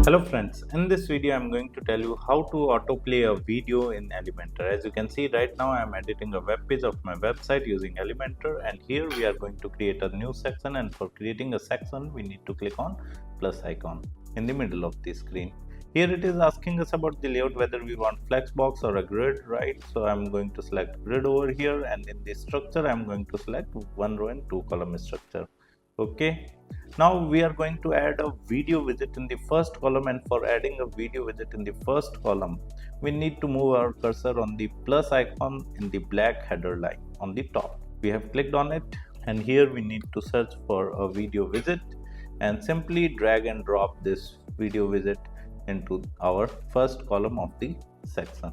Hello friends, in this video I'm going to tell you how to autoplay a video in Elementor. As you can see right now I am editing a web page of my website using Elementor, and here we are going to create a new section, and for creating a section we need to click on plus icon in the middle of the screen. Here it is asking us about the layout, whether we want flexbox or a grid, right? So I'm going to select grid over here, and in the structure I'm going to select one row and two column structure. Okay, now we are going to add a video widget in the first column, and for adding a video widget in the first column we need to move our cursor on the plus icon in the black header line on the top. We have clicked on it, and here we need to search for a video widget and simply drag and drop this video widget into our first column of the section.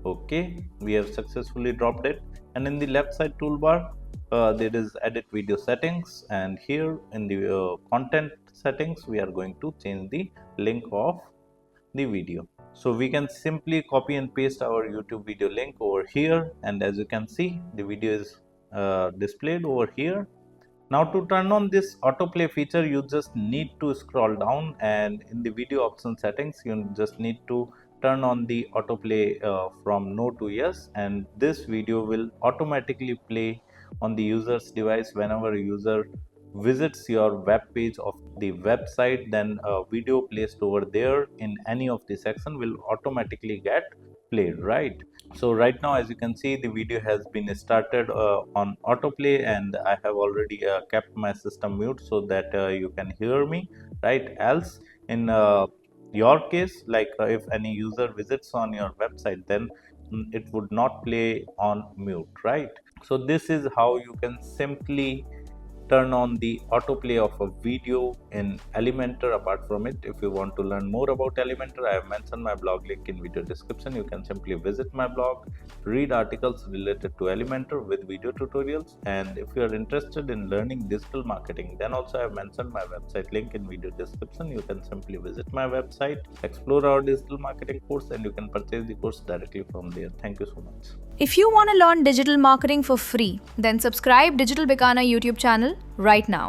Okay, we have successfully dropped it, and in the left side toolbar there is edit video settings, and here in the content settings we are going to change the link of the video. So we can simply copy and paste our YouTube video link over here, and as you can see the video is displayed over here. Now to turn on this autoplay feature you just need to scroll down, and in the video option settings you just need to turn on the autoplay from no to yes, and this video will automatically play on the user's device whenever a user visits your web page of the website. Then a video placed over there in any of the section will automatically get played, right? So right now as you can see the video has been started on autoplay, and I have already kept my system mute so that you can hear me, right? Else in your case, like if any user visits on your website, then it would not play on mute, right? So this is how you can simply turn on the autoplay of a video in Elementor. Apart from it, if you want to learn more about Elementor, I have mentioned my blog link in video description. You can simply visit my blog, read articles related to Elementor with video tutorials, and if you are interested in learning digital marketing, then also I have mentioned my website link in video description. You can simply visit my website, explore our digital marketing course, and you can purchase the course directly from there. Thank you so much. If you want to learn digital marketing for free, then subscribe Digital Bikana YouTube channel right now.